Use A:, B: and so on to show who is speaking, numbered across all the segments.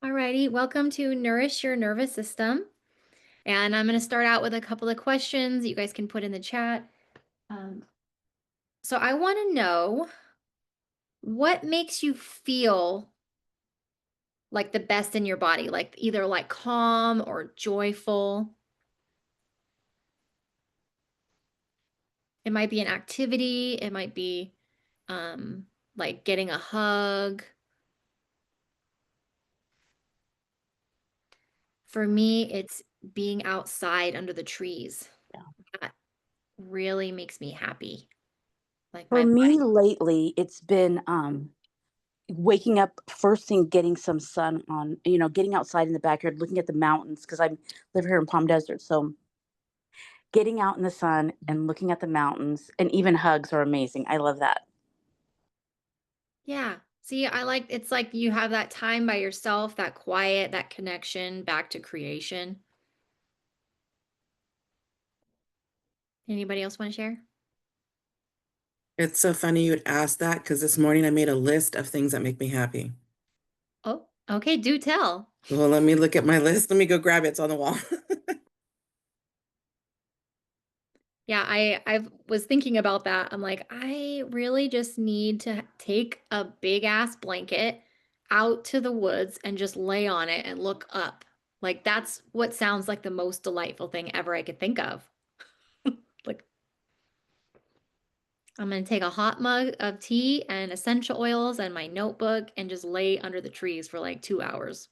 A: Alrighty, welcome to Nourish Your Nervous System. And I'm going to start out with a couple of questions you guys can put in the chat. Um, so I want to know what makes you feel like the best in your body, like either like calm or joyful. It might be an activity, it might be like getting a hug. For me, it's being outside under the trees.
B: Yeah.
A: That really makes me happy. Like
B: For
A: my
B: me lately, it's been waking up first thing, getting some sun on, getting outside in the backyard, looking at the mountains because I live here in Palm Desert. So getting out in the sun and looking at the mountains and even hugs are amazing. I love that.
A: Yeah. See, I like it's like you have that time by yourself, that quiet, that connection back to creation. Anybody else want to share?
C: It's so funny you would ask that because this morning I made a list of things that make me happy.
A: Oh, okay, do tell.
C: Well, let me look at my list. Let me go grab it. It's on the wall.
A: Yeah, I was thinking about that. I'm like, I really just need to take a big ass blanket out to the woods and just lay on it and look up. Like that's what sounds like the most delightful thing ever I could think of. Like I'm gonna take a hot mug of tea and essential oils and my notebook and just lay under the trees for like 2 hours.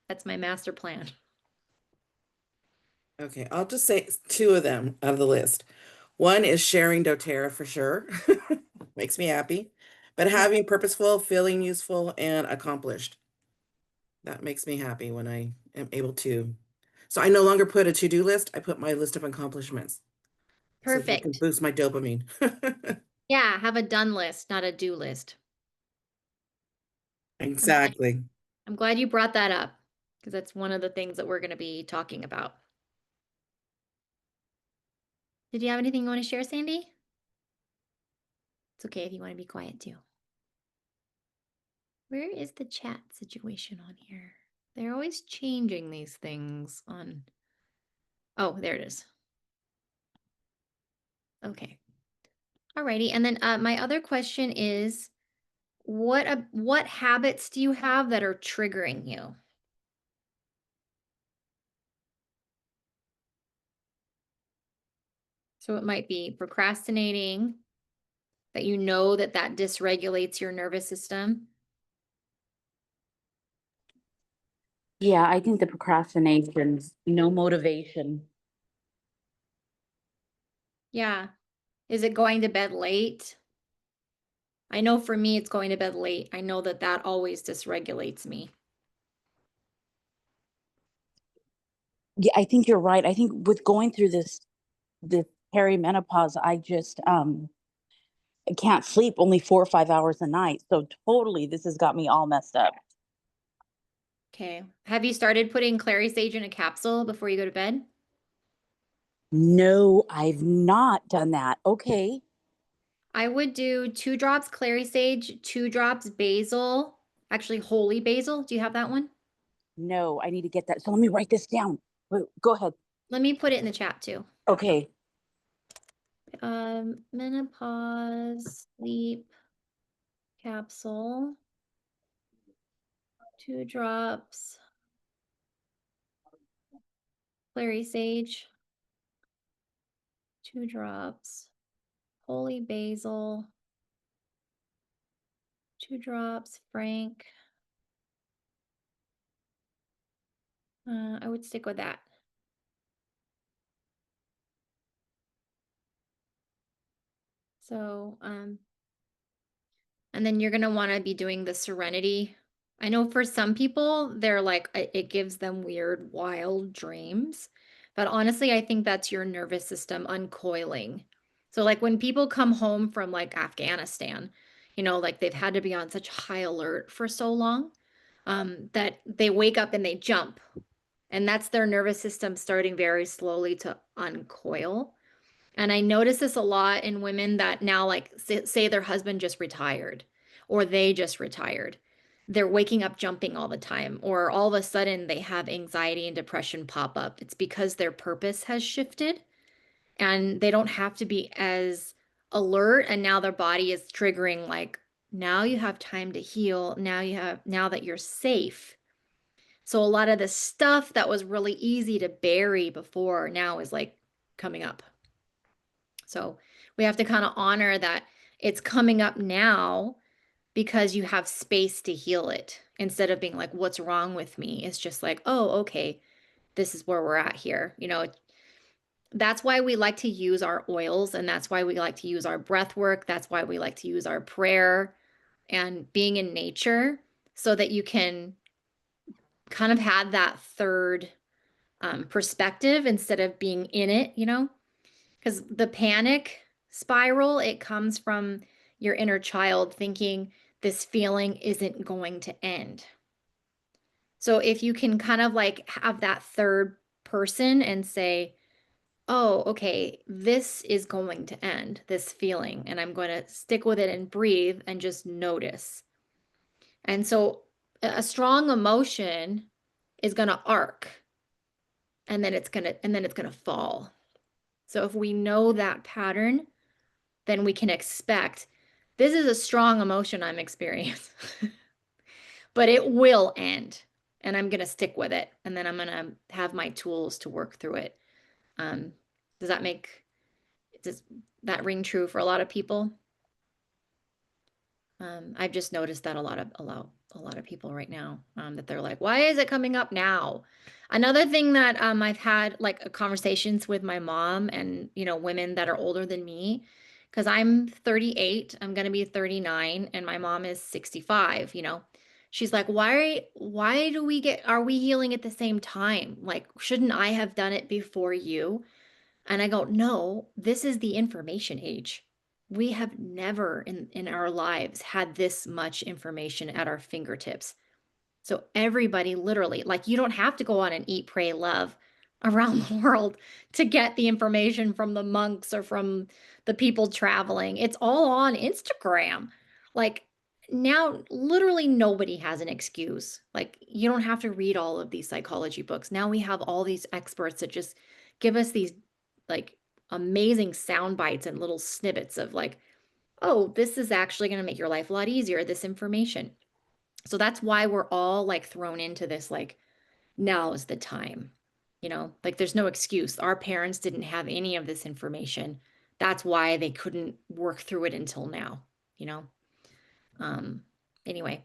A: That's my master plan.
C: Okay, I'll just say two of them out of the list. One is sharing doTERRA for sure. Makes me happy. But
A: Yeah.
C: having purposeful, feeling useful, and accomplished. That makes me happy when I am able to. So I no longer put a to-do list. I put my list of accomplishments so that I can
A: Perfect.
C: boost my dopamine.
A: Yeah, have a done list, not a do list. I'm glad,
C: Exactly.
A: I'm glad you brought that up because that's one of the things that we're going to be talking about. Did you have anything you want to share, Sandy? It's okay if you want to be quiet too. Where is the chat situation on here? They're always changing these things on. Oh, there it is. Okay. Alrighty. And then my other question is, what habits do you have that are triggering you? So it might be procrastinating, that you know that that dysregulates your nervous system.
B: Yeah, I think the procrastination, no motivation.
A: Yeah. Is it going to bed late? I know for me, it's going to bed late. I know that that always dysregulates me.
B: Yeah, I think you're right. I think with going through this perimenopause, I can't sleep only 4 or 5 hours a night. So totally this has got me all messed up.
A: Okay. Have you started putting clary sage in a capsule before you go to bed?
B: No, I've not done that. Okay.
A: I would do 2 drops clary sage, 2 drops basil, actually holy basil. Do you have that one?
B: No, I need to get that. So let me write this down. Go ahead.
A: Let me put it in the chat too.
B: Okay.
A: Menopause sleep capsule, 2 drops clary sage, 2 drops holy basil, 2 drops frank. I would stick with that. So, and then you're gonna want to be doing the serenity. I know for some people, they're like, it gives them weird, wild dreams. But honestly, I think that's your nervous system uncoiling. So, like when people come home from like Afghanistan, like they've had to be on such high alert for so long, that they wake up and they jump. And that's their nervous system starting very slowly to uncoil. And I notice this a lot in women that now, like, say their husband just retired or they just retired. they're waking up jumping all the time, or all of a sudden they have anxiety and depression pop up. It's because their purpose has shifted and they don't have to be as alert. And now their body is triggering, like, now you have time to heal. Now that you're safe. So a lot of the stuff that was really easy to bury before now is like coming up. So we have to kind of honor that it's coming up now because you have space to heal it instead of being like, what's wrong with me? It's just like, oh, okay, this is where we're at here. That's why we like to use our oils, and that's why we like to use our breath work. That's why we like to use our prayer and being in nature so that you can kind of have that third perspective instead of being in it, because the panic spiral, it comes from your inner child thinking this feeling isn't going to end. So if you can kind of like have that third person and say, oh, okay, this is going to end, this feeling, and I'm going to stick with it and breathe and just notice. And so a strong emotion is going to arc and then it's going to fall. So if we know that pattern, then we can expect this is a strong emotion I'm experiencing, but it will end and I'm going to stick with it. And then I'm going to have my tools to work through it. Um, does that make, does that ring true for a lot of people? I've just noticed that a lot of people right now, that they're like, why is it coming up now? Another thing that I've had like conversations with my mom and women that are older than me, because I'm 38, I'm gonna be 39, and my mom is 65. She's like, why are we healing at the same time? Like, shouldn't I have done it before you? And I go, no, this is the information age. We have never in our lives had this much information at our fingertips. So everybody literally, like, you don't have to go on and eat, pray, love around the world to get the information from the monks or from the people traveling. It's all on Instagram. Like, now literally nobody has an excuse. Like, you don't have to read all of these psychology books. Now we have all these experts that just give us these like amazing sound bites and little snippets of like, oh, this is actually going to make your life a lot easier, this information. So that's why we're all like thrown into this, like, now is the time. Like, there's no excuse. Our parents didn't have any of this information. That's why they couldn't work through it until now, you know? Um, anyway,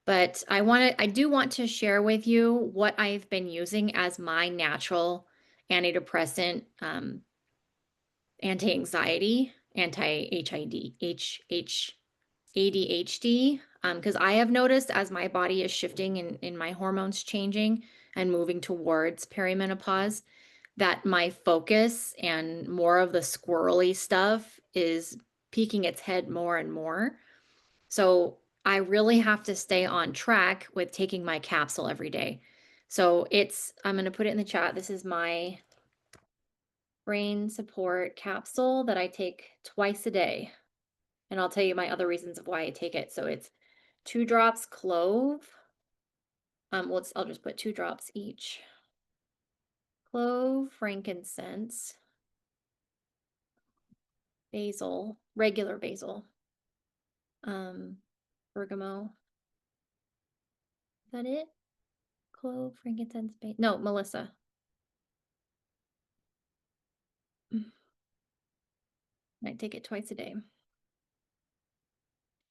A: but I do want to share with you what I've been using as my natural antidepressant, anti-anxiety, anti-HID, ADHD, because I have noticed as my body is shifting and my hormones changing and moving towards perimenopause, that my focus and more of the squirrely stuff is peeking its head more and more. So I really have to stay on track with taking my capsule every day. So I'm going to put it in the chat. This is my brain support capsule that I take twice a day. And I'll tell you my other reasons of why I take it. So it's 2 drops clove. I'll just put 2 drops each. Clove, frankincense, basil, regular basil, um, bergamot. Is that it? Clove, frankincense, basil. No, Melissa. I take it twice a day.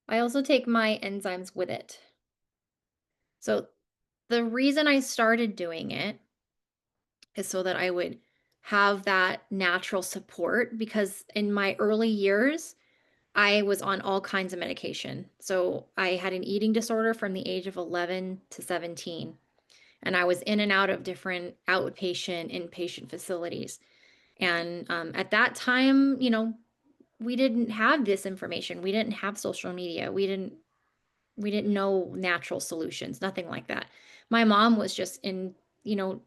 A: I also take my enzymes with it. So the reason I started doing it is so that I would have that natural support, because in my early years, I was on all kinds of medication. So I had an eating disorder from the age of 11 to 17, and I was in and out of different outpatient, inpatient facilities. And at that time, we didn't have this information. We didn't have social media. We didn't know natural solutions, nothing like that. My mom was just you know,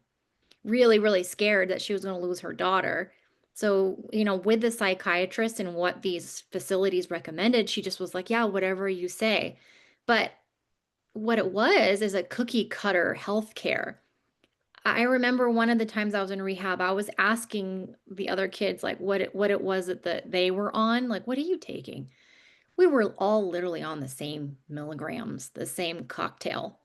A: really, really scared that she was going to lose her daughter. So, with the psychiatrist and what these facilities recommended, she just was like, yeah, whatever you say. But what it was is a cookie cutter healthcare. I remember one of the times I was in rehab, I was asking the other kids like what it was that they were on. Like, what are you taking? We were all literally on the same milligrams, the same cocktail.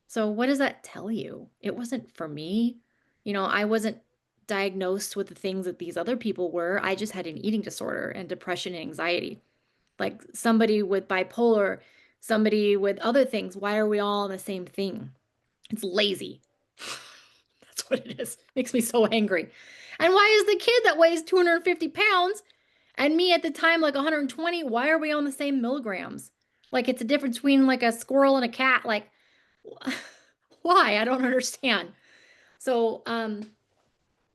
A: So what does that tell you? It wasn't for me. I wasn't diagnosed with the things that these other people were. I just had an eating disorder and depression and anxiety. Like somebody with bipolar, somebody with other things. Why are we all on the same thing? It's lazy. That's what it is. Makes me so angry. And why is the kid that weighs 250 pounds and me at the time like 120, why are we on the same milligrams? Like it's a difference between like a squirrel and a cat. Like, why? I don't understand. So,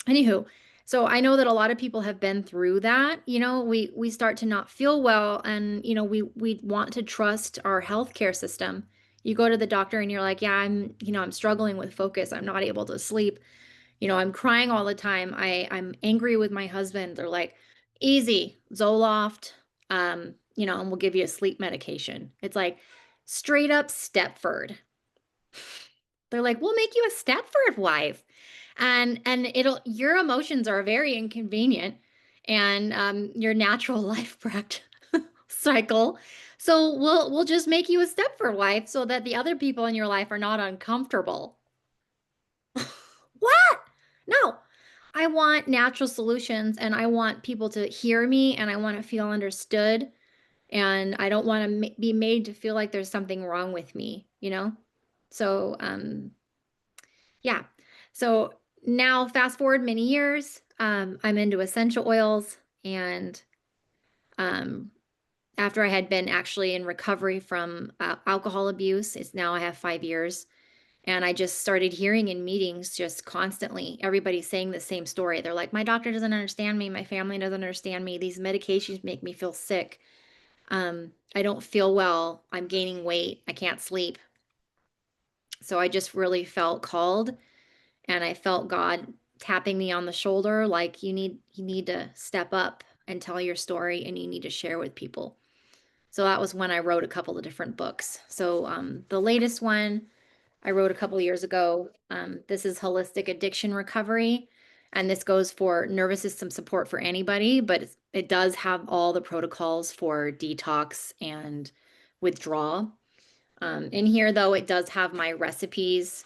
A: anywho, so I know that a lot of people have been through that. We start to not feel well, and we want to trust our healthcare system. You go to the doctor and you're like, yeah, I'm struggling with focus. I'm not able to sleep. I'm crying all the time. I'm angry with my husband. They're like, easy, Zoloft, and we'll give you a sleep medication. It's like straight up Stepford. They're like, we'll make you a Stepford wife. And your emotions are very inconvenient and your natural life cycle. So we'll just make you a Stepford wife so that the other people in your life are not uncomfortable. What? No. I want natural solutions and I want people to hear me and I want to feel understood and I don't want to be made to feel like there's something wrong with me? So, yeah. So now fast forward many years, I'm into essential oils and um, after I had been actually in recovery from alcohol abuse, it's now I have 5 years. And I just started hearing in meetings just constantly, everybody saying the same story. They're like, my doctor doesn't understand me. My family doesn't understand me. These medications make me feel sick. I don't feel well. I'm gaining weight. I can't sleep. So I just really felt called and I felt God tapping me on the shoulder like you need to step up and tell your story and you need to share with people. So that was when I wrote a couple of different books. So the latest one I wrote a couple years ago. This is Holistic Addiction Recovery, and this goes for nervous system support for anybody, but it does have all the protocols for detox and withdrawal. In here, though, it does have my recipes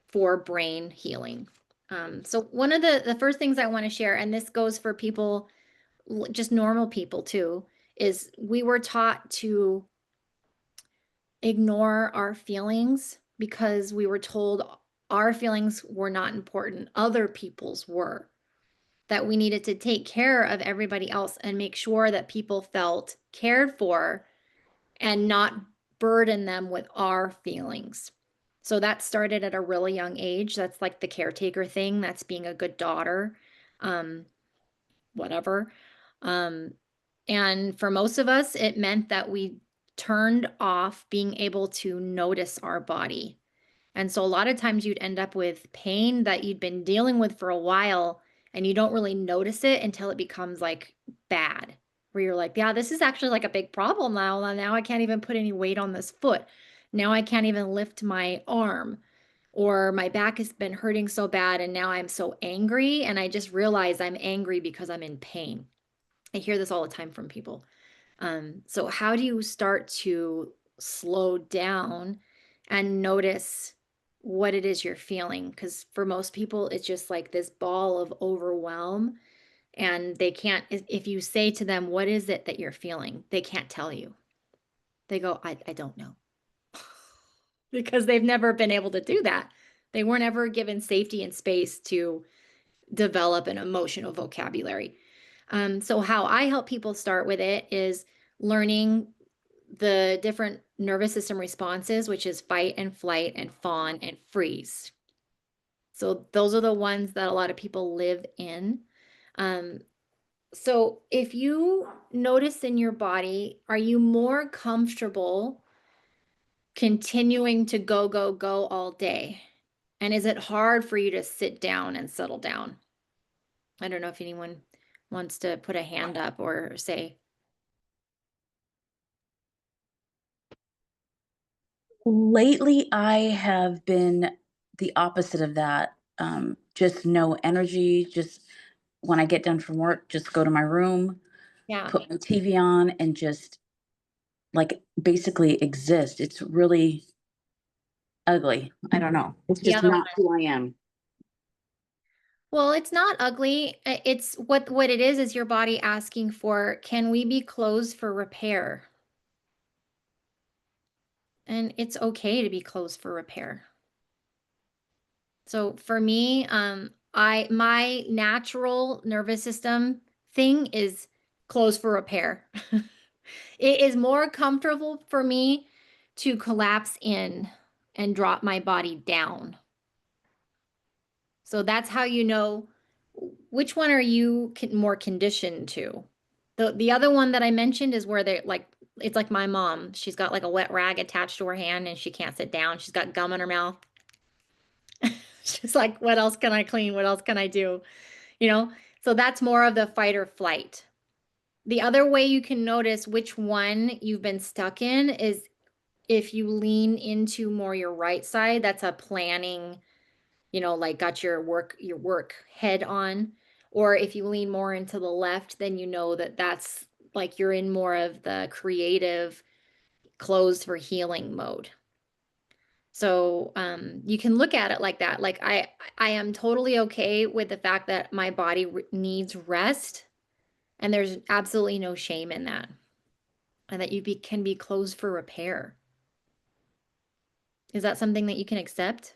A: for brain healing. So one of the first things I want to share, and this goes for people, just normal people too, is we were taught to ignore our feelings because we were told our feelings were not important, other people's were. That we needed to take care of everybody else and make sure that people felt cared for and not burden them with our feelings. So that started at a really young age. That's like the caretaker thing. That's being a good daughter, um, whatever. Um, and for most of us, it meant that we turned off being able to notice our body. And so a lot of times you'd end up with pain that you'd been dealing with for a while and you don't really notice it until it becomes like bad, where you're like, yeah, this is actually like a big problem now. Now I can't even put any weight on this foot. Now I can't even lift my arm, or my back has been hurting so bad and now I'm so angry and I just realize I'm angry because I'm in pain. I hear this all the time from people. So how do you start to slow down and notice what it is you're feeling? Because for most people, it's just like this ball of overwhelm, and they can't, if you say to them, what is it that you're feeling? They can't tell you. They go, I don't know. Because they've never been able to do that. They weren't ever given safety and space to develop an emotional vocabulary. So how I help people start with it is learning the different nervous system responses, which is fight and flight and fawn and freeze. So those are the ones that a lot of people live in. Um, so if you notice in your body, are you more comfortable continuing to go, go, go all day? And is it hard for you to sit down and settle down? I don't know if anyone wants to put a hand up or say,
B: Lately, I have been the opposite of that. Just no energy. Just when I get done from work, just go to my room,
A: Yeah.
B: put my TV on, and just like basically exist. It's really ugly. I don't know. It's
A: The
B: just
A: other one.
B: not who I am.
A: Well, it's not ugly. It's what it is your body asking for, can we be closed for repair? And it's okay to be closed for repair. So for me, I my natural nervous system thing is closed for repair. It is more comfortable for me to collapse in and drop my body down. So that's how you know which one are you more conditioned to. The other one that I mentioned is where they like it's like my mom. She's got like a wet rag attached to her hand and she can't sit down. She's got gum in her mouth. She's like, what else can I clean? What else can I do? You know? So that's more of the fight or flight. The other way you can notice which one you've been stuck in is if you lean into more your right side, that's a planning, like got your work head on. Or if you lean more into the left, then you know that that's like you're in more of the creative, closed for healing mode. So you can look at it like that. Like I am totally okay with the fact that my body needs rest, and there's absolutely no shame in that, and that can be closed for repair. Is that something that you can accept?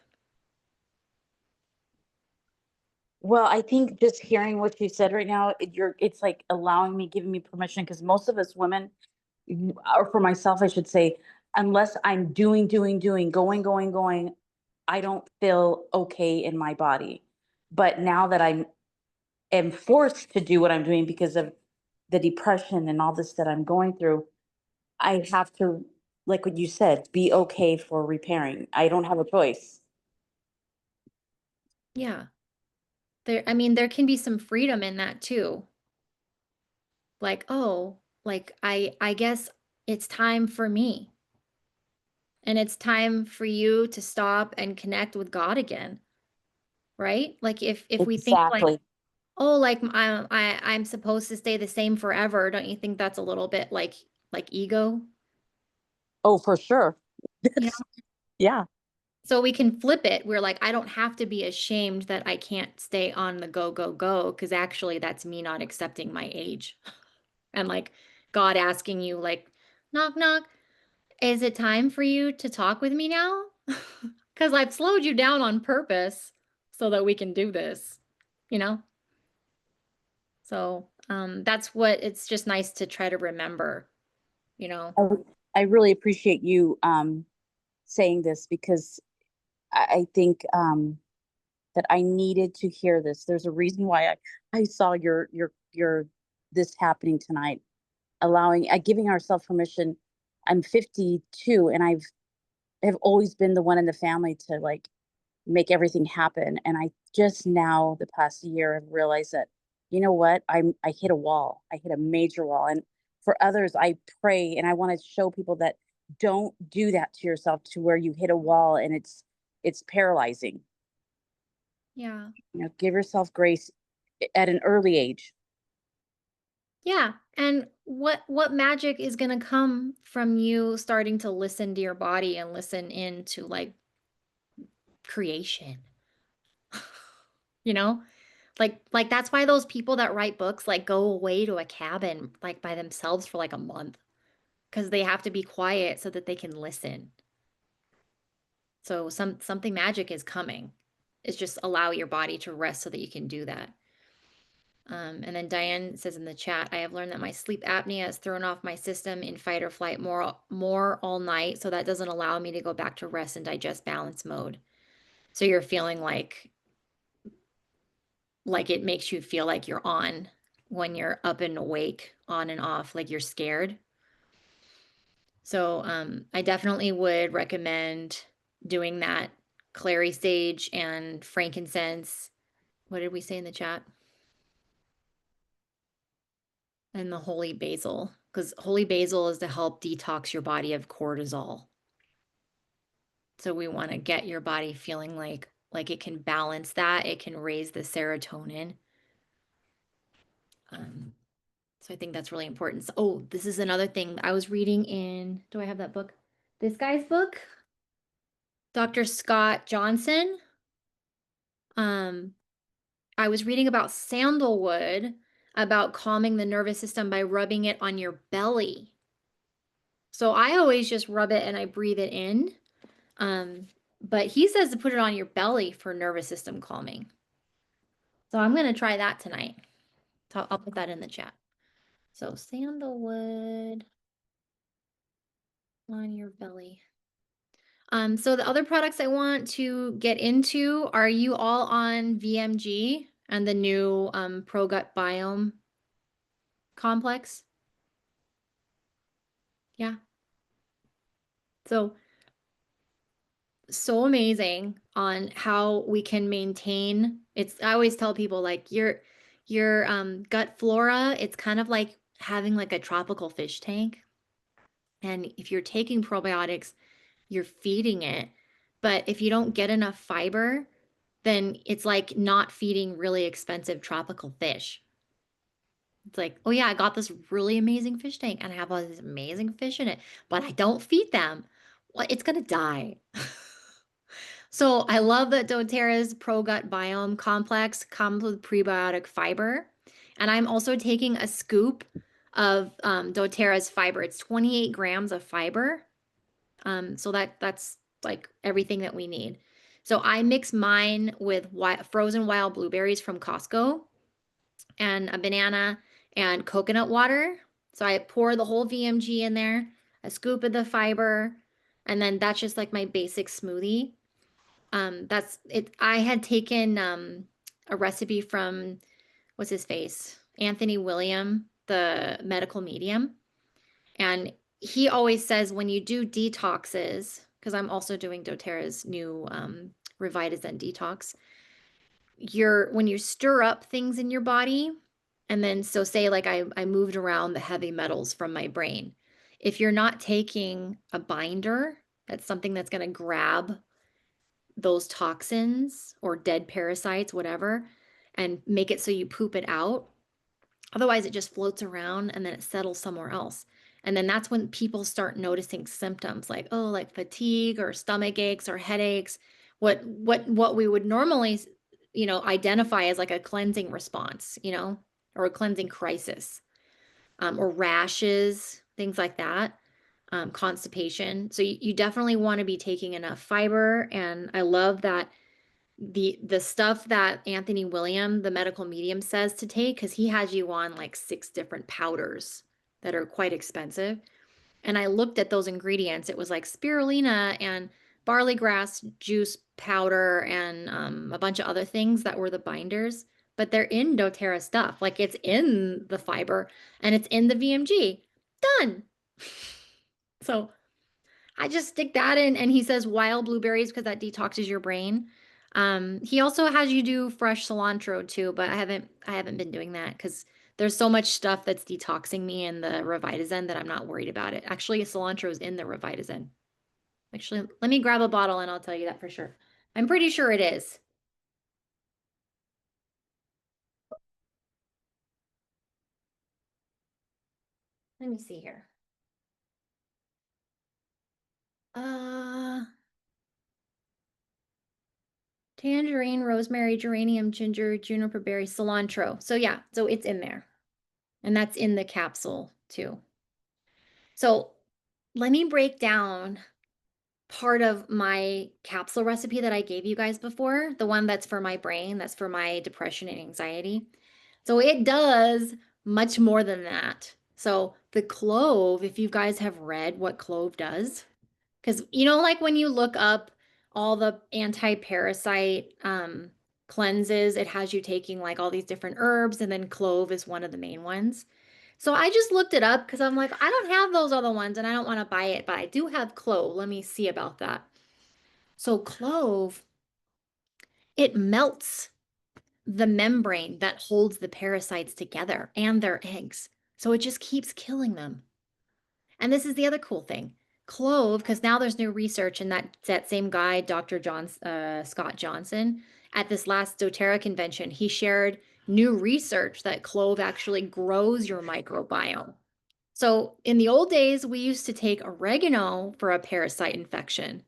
B: Well, I think just hearing what you said right now, it's like allowing me, giving me permission, because most of us women, or for myself, I should say, unless I'm doing, going, I don't feel okay in my body. But now that I am forced to do what I'm doing because of the depression and all this that I'm going through, I have to, like what you said, be okay for repairing. I don't have a choice.
A: Yeah. I mean, there can be some freedom in that too. Like, oh, like I guess it's time for me. And it's time for you to stop and connect with God again, right? Like if we think like,
B: Exactly.
A: oh, like I'm supposed to stay the same forever, don't you think that's a little bit like ego?
B: Oh, for sure.
A: You know?
B: That's, yeah.
A: So we can flip it. We're like, I don't have to be ashamed that I can't stay on the go, go, go, because actually that's me not accepting my age. And like God asking you, like, knock, knock, is it time for you to talk with me now? Because I've slowed you down on purpose so that we can do this, you know? So that's what it's just nice to try to remember, you know?
B: I, I really appreciate you saying this, because I think that I needed to hear this. There's a reason why I saw your this happening tonight, allowing giving ourselves permission. I'm 52, and have always been the one in the family to like make everything happen. And I just now, the past year, have realized that, you know what, I hit a wall. I hit a major wall. And for others, I pray and I want to show people that don't do that to yourself, to where you hit a wall and it's paralyzing.
A: Yeah.
B: Give yourself grace at an early age.
A: Yeah. And what magic is going to come from you starting to listen to your body and listen into like creation? You know? Like that's why those people that write books like go away to a cabin like by themselves for like a month because they have to be quiet so that they can listen. So something magic is coming. It's just allow your body to rest so that you can do that. And then Diane says in the chat, I have learned that my sleep apnea has thrown off my system in fight or flight more all night, so that doesn't allow me to go back to rest and digest balance mode. So you're feeling like it makes you feel like you're on when you're up and awake, on and off, like you're scared. So I definitely would recommend doing that clary sage and frankincense. What did we say in the chat? And the holy basil, because holy basil is to help detox your body of cortisol. So we want to get your body feeling like it can balance that. It can raise the serotonin. Um, so I think that's really important. So, oh, this is another thing I was reading in, do I have that book? This guy's book, Dr. Scott Johnson. Um, I was reading about sandalwood, about calming the nervous system by rubbing it on your belly. So I always just rub it and I breathe it in. Um, but he says to put it on your belly for nervous system calming. So I'm going to try that tonight. So I'll put that in the chat. So sandalwood on your belly. So the other products I want to get into, are you all on VMG and the new Pro Gut Biome complex? Yeah. So amazing on how we can maintain I always tell people like your gut flora, it's kind of like having like a tropical fish tank. And if you're taking probiotics, you're feeding it. But if you don't get enough fiber, then it's like not feeding really expensive tropical fish. It's like, oh yeah, I got this really amazing fish tank and I have all these amazing fish in it, but I don't feed them. Well, it's gonna die. So I love that doTERRA's Pro Gut Biome Complex comes with prebiotic fiber. And I'm also taking a scoop of doTERRA's fiber. It's 28 grams of fiber. So that's like everything that we need. So I mix mine with frozen wild blueberries from Costco and a banana and coconut water. So I pour the whole VMG in there, a scoop of the fiber, and then that's just like my basic smoothie. That's it. I had taken a recipe from what's his face? Anthony William, the medical medium. And he always says when you do detoxes, because I'm also doing doTERRA's new Revitazine detox, when you stir up things in your body, and then so say like I moved around the heavy metals from my brain. If you're not taking a binder, that's something that's going to grab those toxins or dead parasites, whatever, and make it so you poop it out. Otherwise, it just floats around and then it settles somewhere else. And then that's when people start noticing symptoms like, oh, like fatigue or stomach aches or headaches. What we would normally, identify as like a cleansing response, or a cleansing crisis, or rashes, things like that, constipation. So you definitely want to be taking enough fiber. And I love that the stuff that Anthony William, the medical medium, says to take, because he has you on like 6 different powders that are quite expensive. And I looked at those ingredients. It was like spirulina and barley grass juice powder and a bunch of other things that were the binders. But they're in doTERRA stuff. Like it's in the fiber and it's in the VMG. Done. So I just stick that in, and he says wild blueberries because that detoxes your brain. He also has you do fresh cilantro too, but I haven't been doing that because there's so much stuff that's detoxing me in the Revitazine that I'm not worried about it. Actually, cilantro is in the Revitazine. Actually, let me grab a bottle and I'll tell you that for sure. I'm pretty sure it is. Let me see here. Uh, Tangerine, rosemary, geranium, ginger, juniper berry, cilantro. So yeah, so it's in there. And that's in the capsule too. So let me break down part of my capsule recipe that I gave you guys before, the one that's for my brain, that's for my depression and anxiety. So it does much more than that. So the clove, if you guys have read what clove does, because like when you look up all the anti-parasite cleanses, it has you taking like all these different herbs, and then clove is one of the main ones. So I just looked it up because I'm like, I don't have those other ones and I don't want to buy it, but I do have clove. Let me see about that. So clove, it melts the membrane that holds the parasites together and their eggs. So it just keeps killing them. And this is the other cool thing. clove, because now there's new research, and that same guy, Dr. Scott Johnson, at this last doTERRA convention, he shared new research that clove actually grows your microbiome. So in the old days, we used to take oregano for a parasite infection,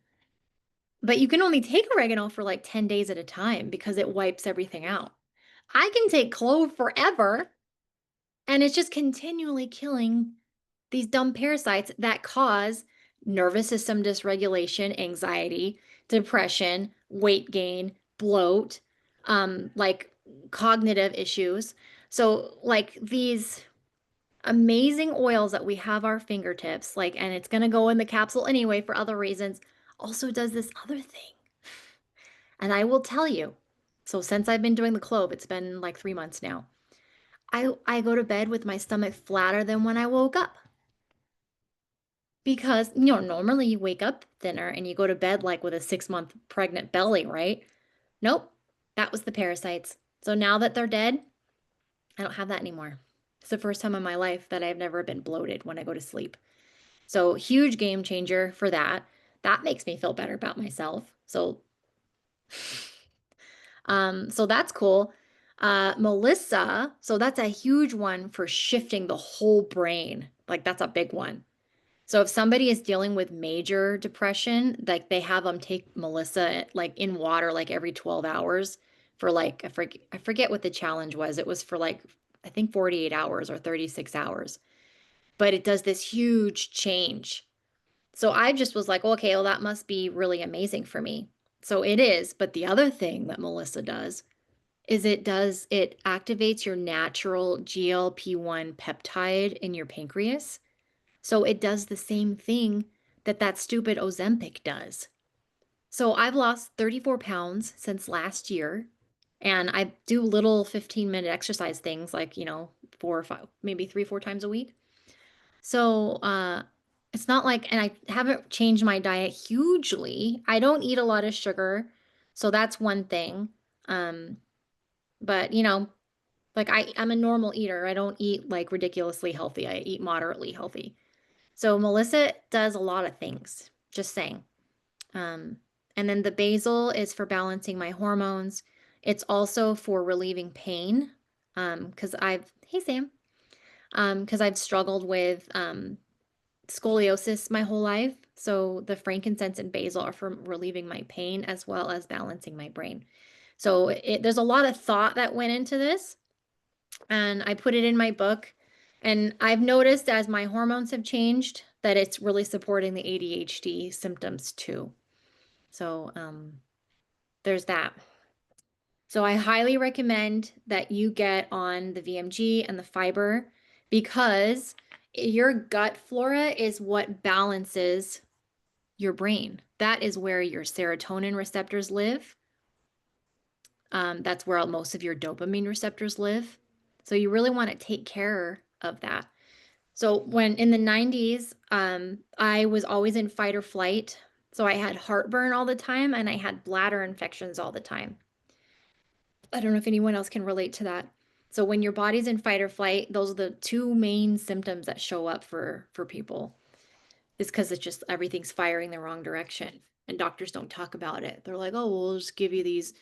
A: but you can only take oregano for like 10 days at a time because it wipes everything out. I can take clove forever, and it's just continually killing these dumb parasites that cause nervous system dysregulation, anxiety, depression, weight gain, bloat, like cognitive issues. So, like these amazing oils that we have our fingertips, like, and it's going to go in the capsule anyway for other reasons, also does this other thing. And I will tell you, so since I've been doing the clove, it's been like 3 months now. I go to bed with my stomach flatter than when I woke up. Because, normally you wake up thinner and you go to bed like with a 6-month pregnant belly, right? Nope, that was the parasites. So now that they're dead, I don't have that anymore. It's the first time in my life that I've never been bloated when I go to sleep. So, huge game changer for that. That makes me feel better about myself. So that's cool. Melissa, so that's a huge one for shifting the whole brain. Like that's a big one. So if somebody is dealing with major depression, like they have them take Melissa like in water like every 12 hours for like I forget what the challenge was. It was for like I think 48 hours or 36 hours. But it does this huge change. So I just was like, okay, well that must be really amazing for me. So it is, but the other thing that Melissa does is it activates your natural GLP-1 peptide in your pancreas. So it does the same thing that stupid Ozempic does. So I've lost 34 pounds since last year, and I do little 15-minute exercise things like, 4 or 5, maybe 3, 4 times a week. So it's not like, and I haven't changed my diet hugely. I don't eat a lot of sugar, so that's one thing. Um, but like I'm a normal eater. I don't eat like ridiculously healthy. I eat moderately healthy. So Melissa does a lot of things, just saying. Um, and then the basil is for balancing my hormones. It's also for relieving pain. Hey Sam, because I've struggled with scoliosis my whole life. So the frankincense and basil are for relieving my pain as well as balancing my brain. So there's a lot of thought that went into this, and I put it in my book. And I've noticed as my hormones have changed that it's really supporting the ADHD symptoms too. So there's that. So I highly recommend that you get on the VMG and the fiber because your gut flora is what balances your brain. That is where your serotonin receptors live. That's where most of your dopamine receptors live. So you really want to take care of that. So when in the 90s, I was always in fight or flight. So I had heartburn all the time and I had bladder infections all the time. I don't know if anyone else can relate to that. So when your body's in fight or flight, those are the two main symptoms that show up for people. It's because it's just everything's firing the wrong direction. And doctors don't talk about it. They're like, oh, we'll just give you these,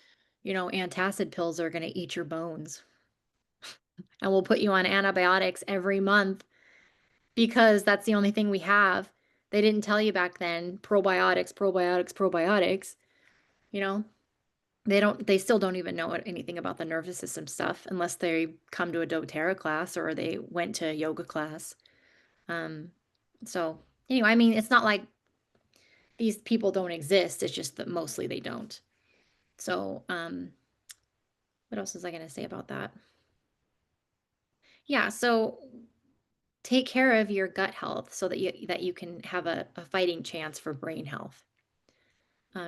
A: antacid pills that are going to eat your bones. And we'll put you on antibiotics every month because that's the only thing we have. They didn't tell you back then probiotics, probiotics, probiotics. You know, they still don't even know anything about the nervous system stuff unless they come to a doTERRA class or they went to a yoga class. Um, so anyway, I mean, it's not like these people don't exist. It's just that mostly they don't. So, what else was I going to say about that? Yeah, so take care of your gut health so that you can have a fighting chance for brain health.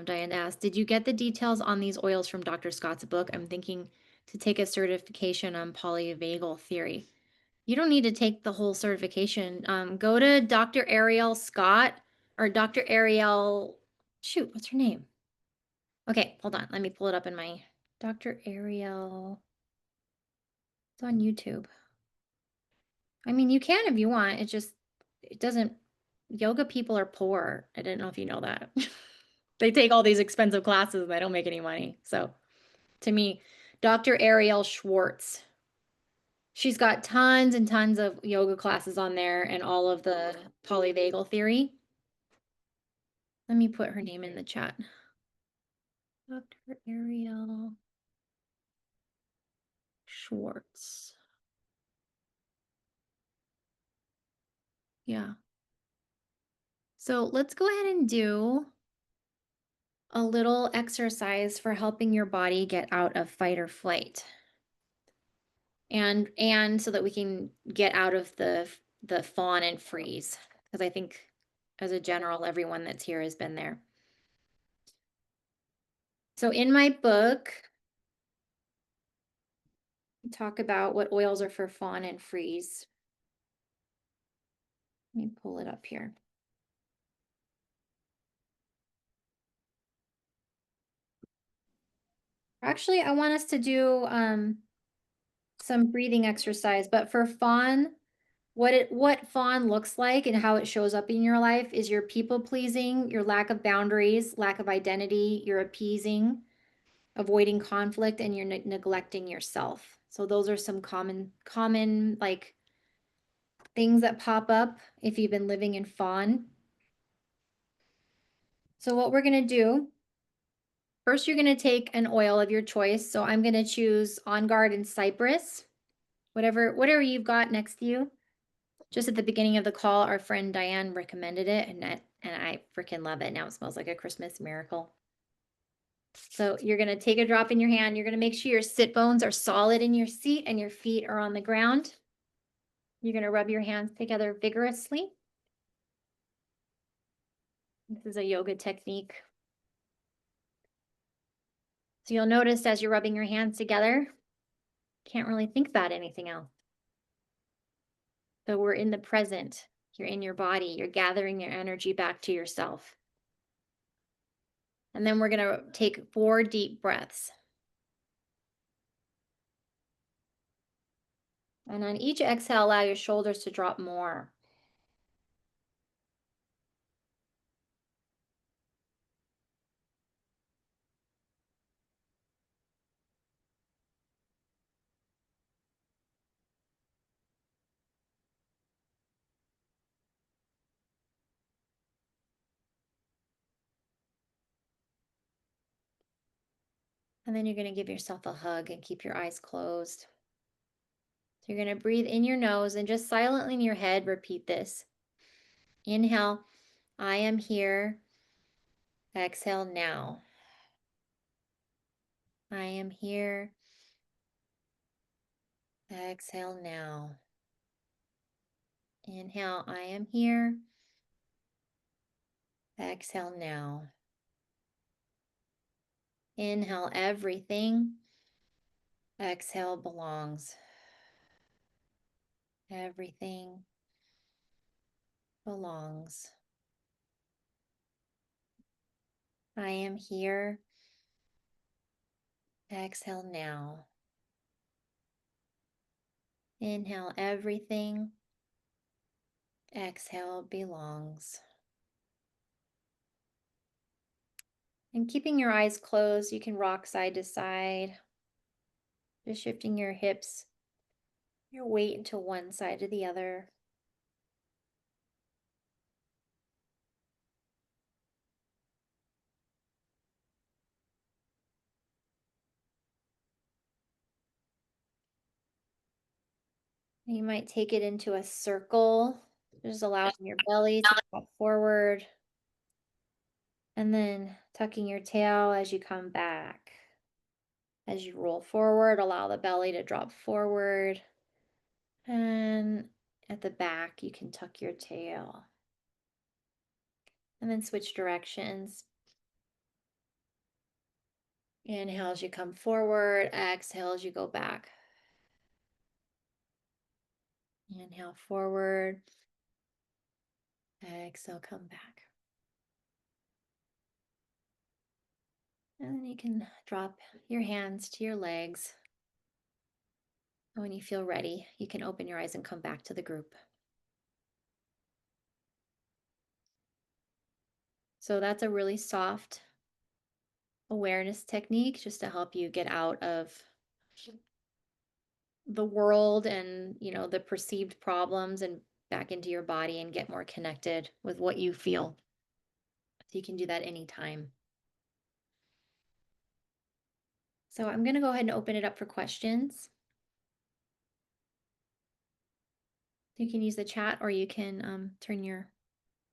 A: Diane asked, did you get the details on these oils from Dr. Scott's book? I'm thinking to take a certification on polyvagal theory. You don't need to take the whole certification. Go to Dr. Ariel Scott or Dr. Ariel, shoot, what's her name? Okay, hold on. Let me pull it up in my Dr. Ariel. It's on YouTube. I mean, you can if you want. It doesn't yoga people are poor. I didn't know if you know that. They take all these expensive classes and they don't make any money. So to me, Dr. Ariel Schwartz, she's got tons and tons of yoga classes on there and all of the polyvagal theory. Let me put her name in the chat. Dr. Ariel Schwartz. Yeah. So let's go ahead and do a little exercise for helping your body get out of fight or flight. And so that we can get out of the fawn and freeze, because I think as a general, everyone that's here has been there. So in my book, I talk about what oils are for fawn and freeze. Let me pull it up here. Actually, I want us to do some breathing exercise, but for fawn, what fawn looks like and how it shows up in your life is your people pleasing, your lack of boundaries, lack of identity, your appeasing, avoiding conflict, and you're neglecting yourself. So those are some common like things that pop up if you've been living in fawn. So what we're going to do, first you're going to take an oil of your choice. So I'm going to choose On Guard and Cypress, whatever you've got next to you. Just at the beginning of the call, our friend Diane recommended it, and I freaking love it. Now it smells like a Christmas miracle. So you're going to take a drop in your hand. You're going to make sure your sit bones are solid in your seat and your feet are on the ground. You're going to rub your hands together vigorously. This is a yoga technique. So you'll notice as you're rubbing your hands together, can't really think about anything else. So we're in the present. You're in your body. You're gathering your energy back to yourself. And then we're going to take 4 deep breaths. And on each exhale, allow your shoulders to drop more. And then you're going to give yourself a hug and keep your eyes closed. So you're going to breathe in your nose and just silently in your head repeat this. Inhale, I am here. Exhale now. I am here. Exhale now. Inhale, I am here. Exhale now. Inhale everything. Exhale belongs. Everything belongs. I am here. Exhale now. Inhale everything. Exhale belongs. And keeping your eyes closed, you can rock side to side, just shifting your hips, your weight into one side to the other. You might take it into a circle, just allowing your belly to drop forward, and then tucking your tail as you come back. As you roll forward, allow the belly to drop forward. And at the back, you can tuck your tail. And then switch directions. Inhale as you come forward, exhale as you go back. Inhale forward, exhale, come back. And then you can drop your hands to your legs. And when you feel ready, you can open your eyes and come back to the group. So that's a really soft awareness technique just to help you get out of the world and, the perceived problems and back into your body and get more connected with what you feel. So you can do that anytime. So I'm going to go ahead and open it up for questions. You can use the chat or you can turn your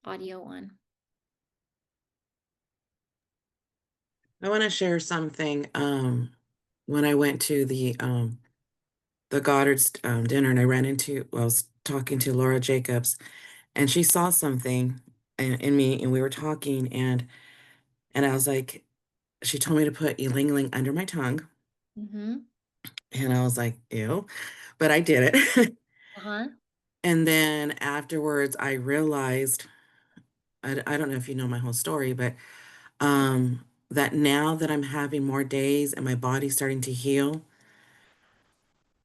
A: audio on.
C: I want to share something. When I went to the Goddard's dinner, and I was talking to Laura Jacobs, and she saw something in me, and we were talking, and I was like, she told me to put yling under my tongue,
A: Mm-hmm.
C: and I was like, ew, but I did it.
A: Uh-huh.
C: And then afterwards, I realized, I don't know if you know my whole story, but that now that I'm having more days and my body's starting to heal,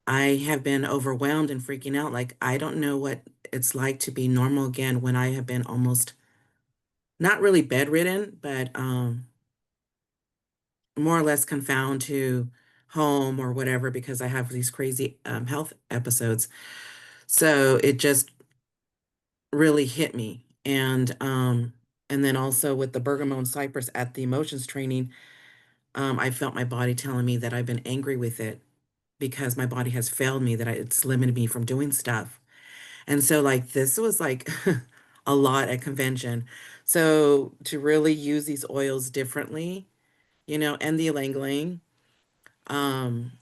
C: I have been overwhelmed and freaking out. Like, I don't know what it's like to be normal again when I have been almost not really bedridden, but more or less confined to home or whatever because I have these crazy health episodes. So it just really hit me. And then also with the bergamot and cypress at the emotions training, I felt my body telling me that I've been angry with it because my body has failed me, that it's limited me from doing stuff. And so, like, this was like a lot at convention. So, to really use these oils differently, and the ylang ylang, um,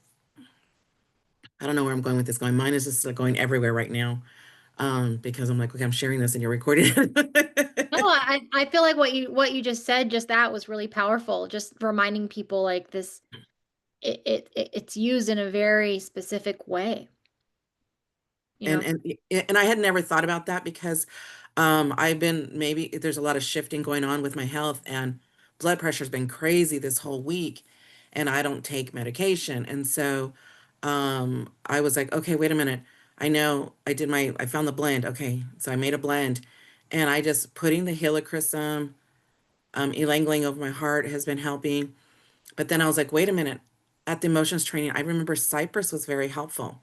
C: I don't know where I'm going with this going. Mine is just like going everywhere right now. Because I'm like, okay, I'm sharing this and you're recording
A: No,
C: it.
A: I feel like what you just said, just that was really powerful. Just reminding people like this, it's used in a very specific way, you
C: And
A: know.
C: and I had never thought about that because I've been maybe there's a lot of shifting going on with my health and blood pressure's been crazy this whole week and I don't take medication. And so I was like, okay, wait a minute. I found the blend. Okay, so I made a blend and I just putting the helichrysum, ylang over my heart has been helping. But then I was like, wait a minute. At the emotions training, I remember cypress was very helpful.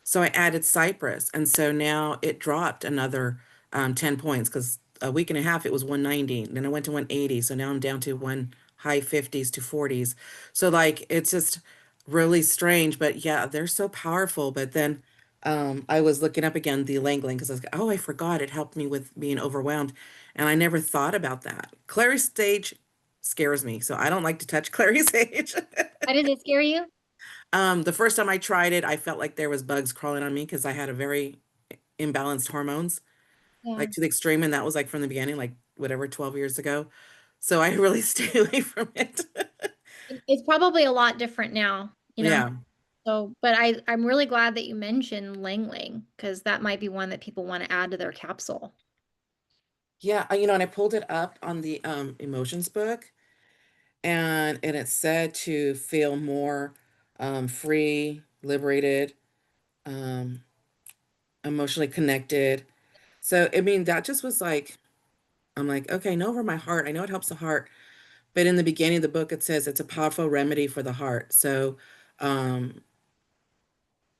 C: So I added Cypress, and so now it dropped another 10 points because a week and a half it was 190. Then I went to 180. So now I'm down to one high 50s to 40s. So like it's just really strange, but yeah, they're so powerful. But then I was looking up again the Langling because I was like, oh, I forgot it helped me with being overwhelmed. And I never thought about that. Clary Sage scares me, so I don't like to touch Clary Sage.
A: Why does it scare you?
C: The first time I tried it, I felt like there was bugs crawling on me because I had a very imbalanced hormones,
A: Yeah.
C: like to the extreme, and that was like from the beginning, like whatever, 12 years ago. So I really stayed away from it.
A: It's probably a lot different now, you know.
C: Yeah.
A: So, but I'm really glad that you mentioned Ling Ling because that might be one that people want to add to their capsule.
C: Yeah, and I pulled it up on the emotions book and it said to feel more free, liberated, um emotionally connected. So I mean that just was like I'm like, okay, no over my heart. I know it helps the heart. But in the beginning of the book, it says it's a powerful remedy for the heart. So um,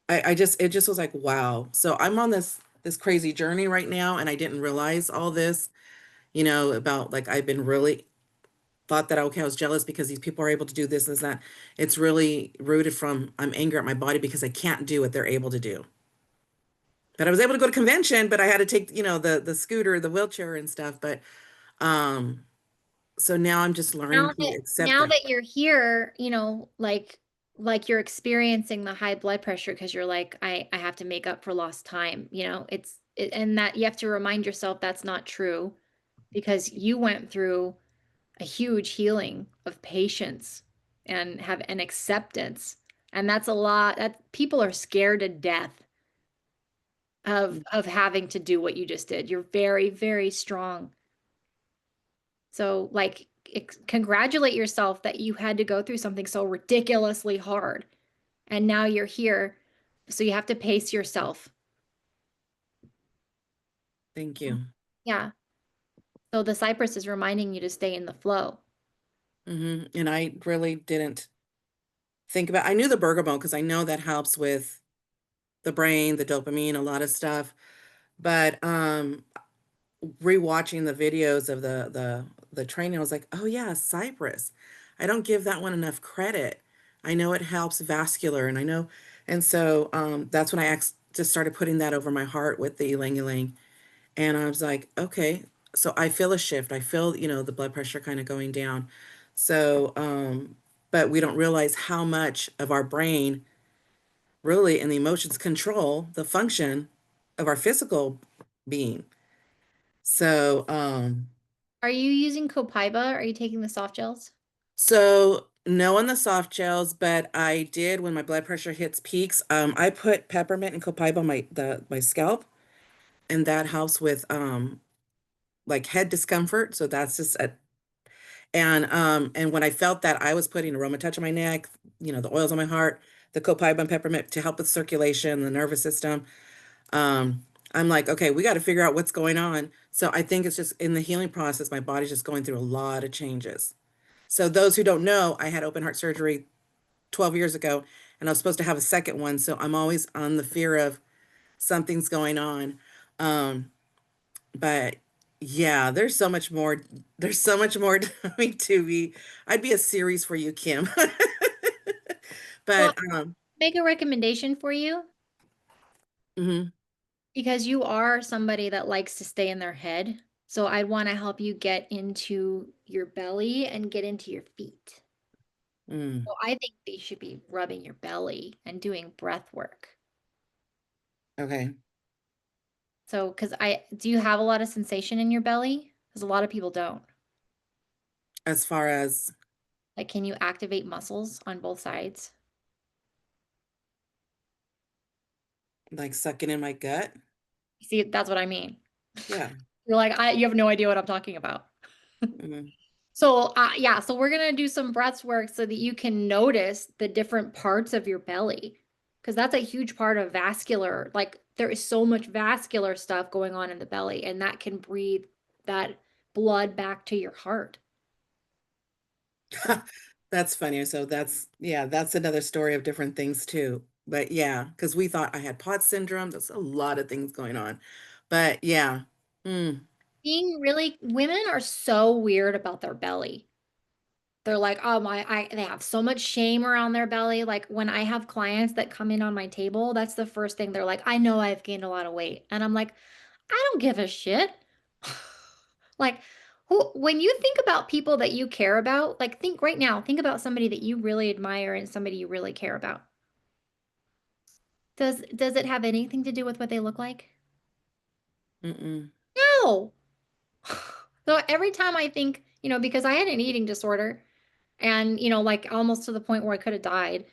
C: it just was like, wow. So I'm on this crazy journey right now, and I didn't realize all this, about like I've been really thought that okay, I was jealous because these people are able to do this and that. It's really rooted from I'm angry at my body because I can't do what they're able to do. But I was able to go to convention, but I had to take, the scooter, the wheelchair and stuff. But um, so now I'm just learning
A: Now
C: to
A: that
C: accept
A: now
C: that.
A: that you're here, like you're experiencing the high blood pressure because you're like, I have to make up for lost time, and that you have to remind yourself that's not true because you went through a huge healing of patience and have an acceptance. And that's a lot that people are scared to death of having to do what you just did. You're very, very strong. So, like, congratulate yourself that you had to go through something so ridiculously hard. And now you're here. So you have to pace yourself.
C: Thank you.
A: Yeah. So the cypress is reminding you to stay in the flow.
C: And I really didn't think about, I knew the bergamot because I know that helps with the brain, the dopamine, a lot of stuff. But rewatching the videos of the training, I was like, oh yeah, cypress. I don't give that one enough credit. I know it helps vascular, and I know, and so that's when just started putting that over my heart with the ylang ylang, and I was like, okay, so I feel a shift. I feel, the blood pressure kind of going down. So, but we don't realize how much of our brain really and the emotions control the function of our physical being. So,
A: Are you using Copaiba? Are you taking the soft gels?
C: no on the soft gels, but I did when my blood pressure hits peaks. I put peppermint and copaiba on my scalp, and that helps with like head discomfort. So that's just a and when I felt that, I was putting aroma touch on my neck, the oils on my heart, the copaiba and peppermint to help with circulation, the nervous system. Um, I'm like, okay, we got to figure out what's going on. So I think it's just in the healing process, my body's just going through a lot of changes. So those who don't know, I had open heart surgery 12 years ago, and I was supposed to have a second one. So I'm always on the fear of something's going on. Um, but yeah, there's so much more. There's so much more I mean, to be. I'd be a series for you, Kim.
A: Well,
C: But
A: make a recommendation for you
C: mhm,
A: because you are somebody that likes to stay in their head. So I'd want to help you get into your belly and get into your feet.
C: mm,
A: So I think they should be rubbing your belly and doing breath work.
C: okay.
A: So, because do you have a lot of sensation in your belly? Because a lot of people don't.
C: As far as
A: Like, can you activate muscles on both sides?
C: like sucking in my gut,
A: See, that's what I mean.
C: yeah.
A: You're like, you have no idea what I'm talking about.
C: Mhm.
A: So, yeah, so we're gonna do some breath work so that you can notice the different parts of your belly, because that's a huge part of vascular. Like, there is so much vascular stuff going on in the belly, and that can breathe that blood back to your heart.
C: That's funny. So yeah, that's another story of different things too. But yeah, because we thought I had POTS syndrome. There's a lot of things going on. But yeah. Mm.
A: Women are so weird about their belly. They're like, oh they have so much shame around their belly. Like when I have clients that come in on my table, that's the first thing they're like, I know I've gained a lot of weight. And I'm like, I don't give a shit. Like, when you think about people that you care about, like think right now, think about somebody that you really admire and somebody you really care about. Does it have anything to do with what they look like?
C: Mm-mm.
A: No. So every time I think, because I had an eating disorder and, like almost to the point where I could have died.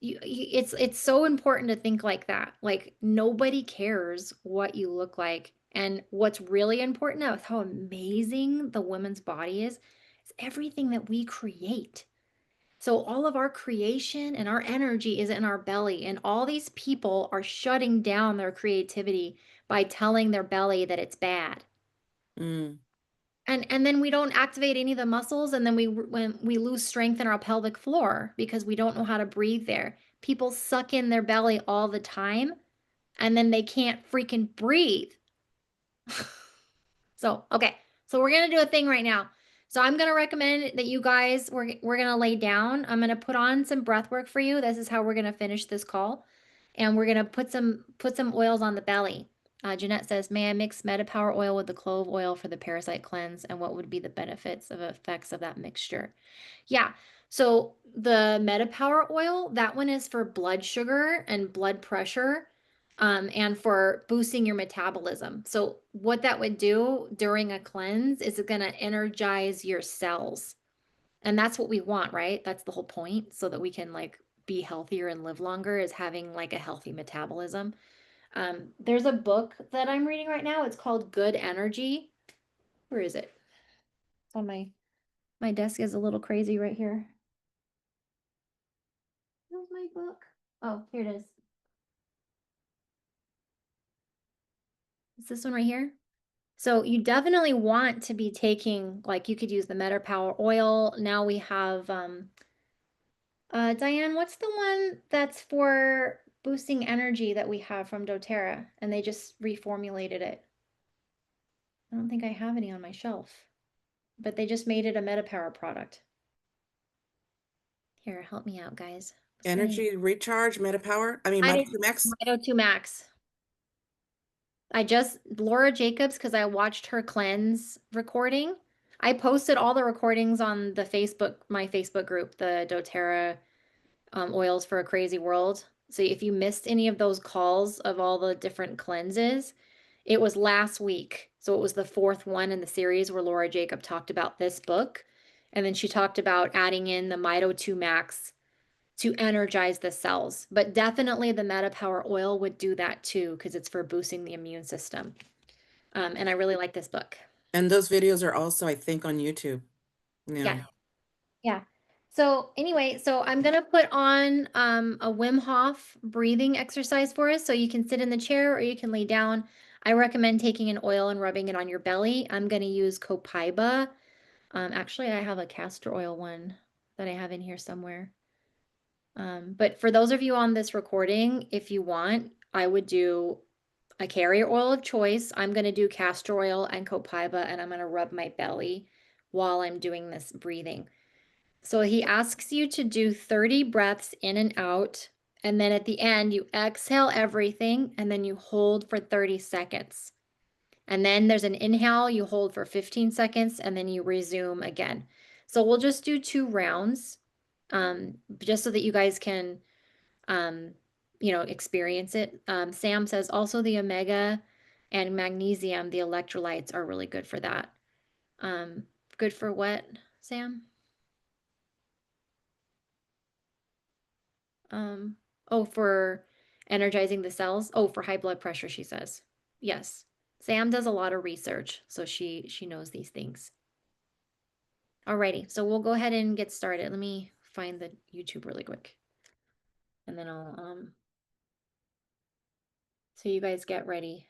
A: It's so important to think like that. Like nobody cares what you look like. And what's really important now is how amazing the woman's body is everything that we create. So all of our creation and our energy is in our belly. And all these people are shutting down their creativity by telling their belly that it's bad.
C: Mm.
A: And then we don't activate any of the muscles, and then when we lose strength in our pelvic floor because we don't know how to breathe there. People suck in their belly all the time, and then they can't freaking breathe. So, okay. So we're gonna do a thing right now. So I'm gonna recommend that you guys we're gonna lay down. I'm gonna put on some breath work for you. This is how we're gonna finish this call. And we're gonna put some oils on the belly. Jeanette says, may I mix MetaPower oil with the clove oil for the parasite cleanse? And what would be the benefits of effects of that mixture? Yeah. So the MetaPower oil, that one is for blood sugar and blood pressure, and for boosting your metabolism. So what that would do during a cleanse is it's going to energize your cells. And that's what we want, right? That's the whole point, so that we can like be healthier and live longer is having like a healthy metabolism. There's a book that I'm reading right now. It's called Good Energy. Where is it? It's on my desk is a little crazy right here. Where's my book? Oh, here it is. It's this one right here. So you definitely want to be taking, like you could use the Meta Power oil. Now we have, Diane, what's the one that's for boosting energy that we have from doTERRA? And they just reformulated it. I don't think I have any on my shelf, but they just made it a Meta Power product. Here, help me out, guys.
C: Energy recharge, Metapower. I mean,
A: I
C: Mito
A: did
C: Max.
A: Mito 2 Max. I just Laura Jacobs because I watched her cleanse recording. I posted all the recordings on the Facebook, my Facebook group, the doTERRA oils for a crazy world. So if you missed any of those calls of all the different cleanses, it was last week. So it was the fourth one in the series where Laura Jacob talked about this book. And then she talked about adding in the Mito 2 Max to energize the cells. But definitely the MetaPower oil would do that too, because it's for boosting the immune system. And I really like this book.
C: And those videos are also, I think, on YouTube.
A: Yeah.
C: Yeah.
A: Yeah. So anyway, so I'm gonna put on a Wim Hof breathing exercise for us. So you can sit in the chair or you can lay down. I recommend taking an oil and rubbing it on your belly. I'm gonna use copaiba. Actually, I have a castor oil one that I have in here somewhere. But for those of you on this recording, if you want, I would do a carrier oil of choice. I'm gonna do castor oil and copaiba, and I'm gonna rub my belly while I'm doing this breathing. So he asks you to do 30 breaths in and out. And then at the end, you exhale everything and then you hold for 30 seconds. And then there's an inhale, you hold for 15 seconds and then you resume again. So we'll just do 2 rounds just so that you guys can, um, experience it. Sam says also the omega and magnesium, the electrolytes are really good for that. Um, Good for what, Sam? Um, oh, for energizing the cells. Oh, for high blood pressure, she says. Yes. Sam does a lot of research, so she knows these things. Alrighty, so we'll go ahead and get started. Let me find the YouTube really quick. And then I'll so you guys get ready.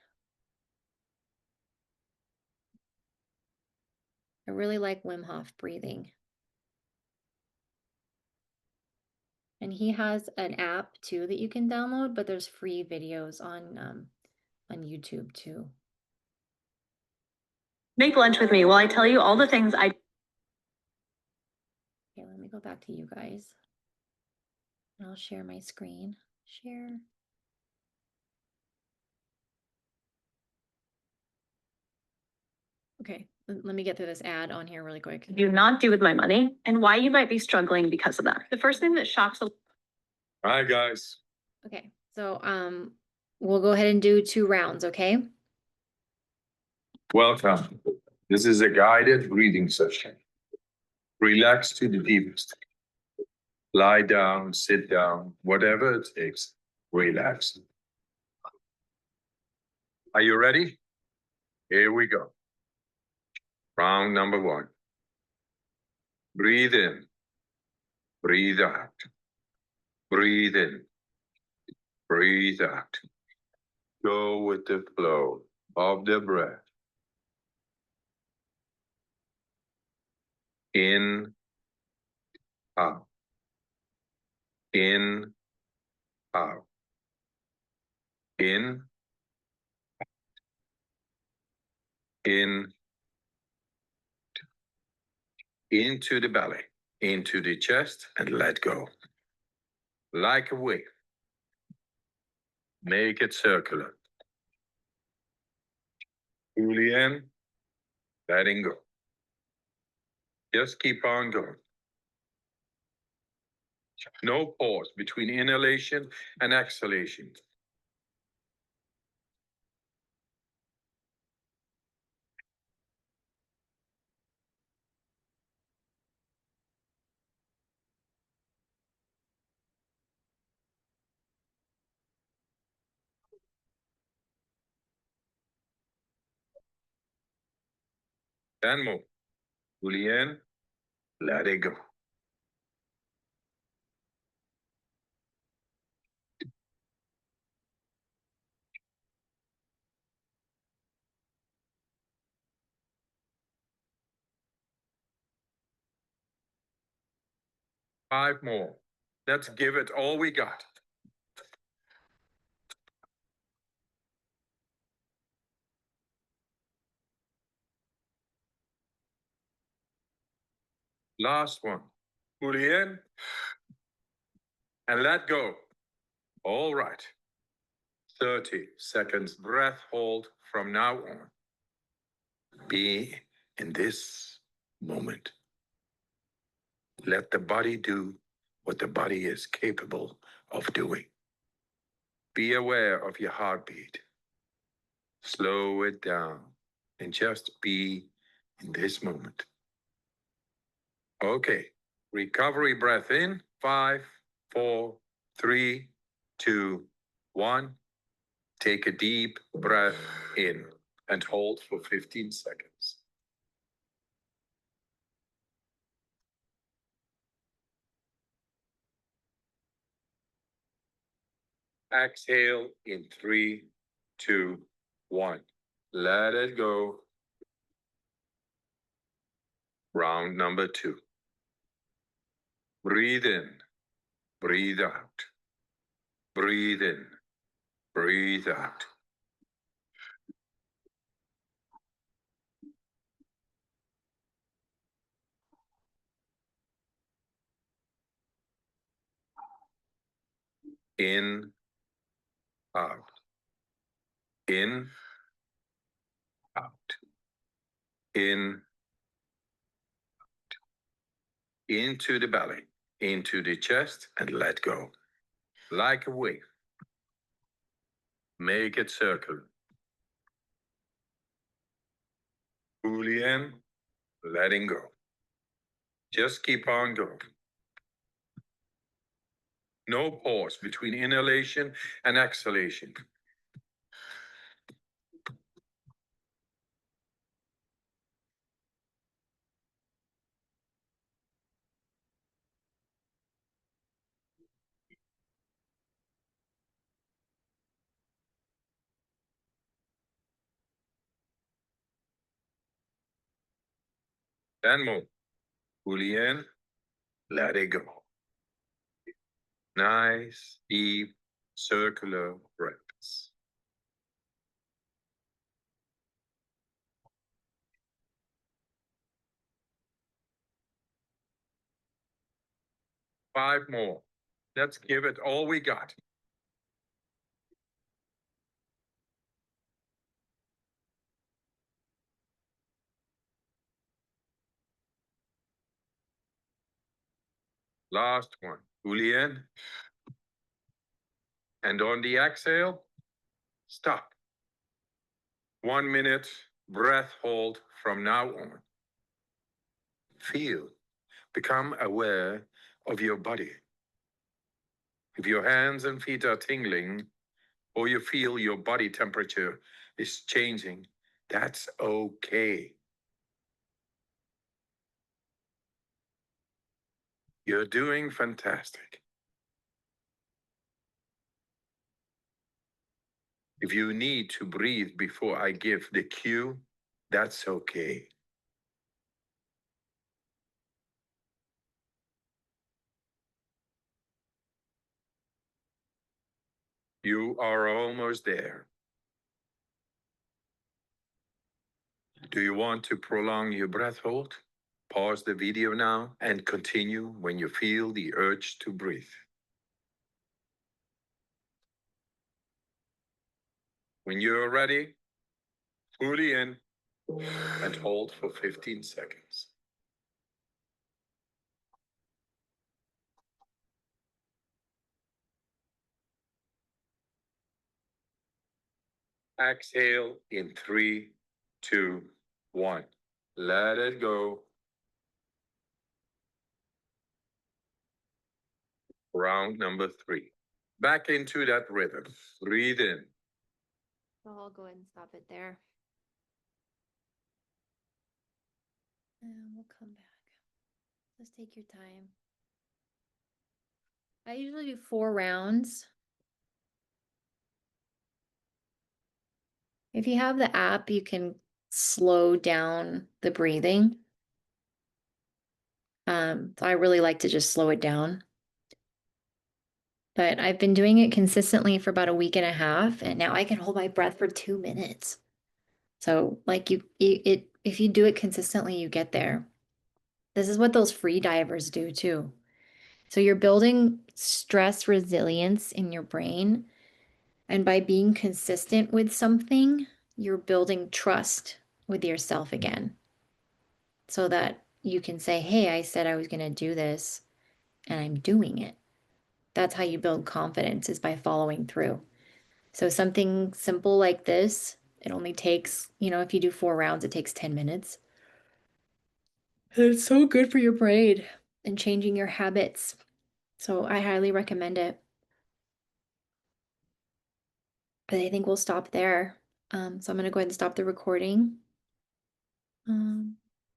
A: I really like Wim Hof breathing. And he has an app too that you can download, but there's free videos on YouTube too.
D: Make lunch with me while I tell you all the things I.
A: Okay, let me go back to you guys. And I'll share my screen. Share. Okay, let me get through this ad on here really quick.
D: Do not do with my money and why you might be struggling because of that. The first thing that shocks a.
E: Hi, guys.
A: Okay, so we'll go ahead and do 2 rounds, okay?
E: Welcome. This is a guided breathing session. Relax to the deepest. Lie down, sit down, whatever it takes. Relax. Are you ready? Here we go. Round number 1. Breathe in. Breathe out. Breathe in. Breathe out. Go with the flow of the breath. In, out. In, out. In, in, into the belly, into the chest, and let go. Like a wave. Make it circular. Fully in, letting go. Just keep on going. No pause between inhalation and exhalation. Then move. Fully in, let it go. 5 more. Let's give it all we got. Last one. Pull in and let go. All right. 30 seconds breath hold from now on. Be in this moment. Let the body do what the body is capable of doing. Be aware of your heartbeat. Slow it down and just be in this moment. Okay. Recovery breath in. 5, 4, 3, 2, 1. Take a deep breath in and hold for 15 seconds. Exhale in 3, 2, 1. Let it go. Round number 2. Breathe in, breathe out. Breathe in, breathe out. In, out. In, out. In, into the belly, into the chest, and let go. Like a wave. Make it circle. Fully in, letting go. Just keep on going. No pause between inhalation and exhalation. Then more. Fully in, let it go. Nice, deep, circular breaths. Five more. Let's give it all we got. Last one. Fully in. And on the exhale, stop. 1 minute, breath hold from now on. Feel, become aware of your body. If your hands and feet are tingling, or you feel your body temperature is changing, that's okay. You're doing fantastic. If you need to breathe before I give the cue, that's okay. You are almost there. Do you want to prolong your breath hold? Pause the video now and continue when you feel the urge to breathe. When you're ready, fully in and hold for 15 seconds. Exhale in 3, 2, 1. Let it go. Round number 3. Back into that rhythm. Breathe in.
A: So I'll go ahead and stop it there. And we'll come back. Just take your time. I usually do 4 rounds. If you have the app, you can slow down the breathing. So I really like to just slow it down. But I've been doing it consistently for about a week and a half, and now I can hold my breath for 2 minutes. So like if you do it consistently, you get there. This is what those free divers do too. So you're building stress resilience in your brain. And by being consistent with something, you're building trust with yourself again. So that you can say, hey, I said I was going to do this and I'm doing it. That's how you build confidence, is by following through. So something simple like this, it only takes, if you do 4 rounds, it takes 10 minutes. And it's so good for your brain and changing your habits. So I highly recommend it. But I think we'll stop there. So I'm going to go ahead and stop the recording.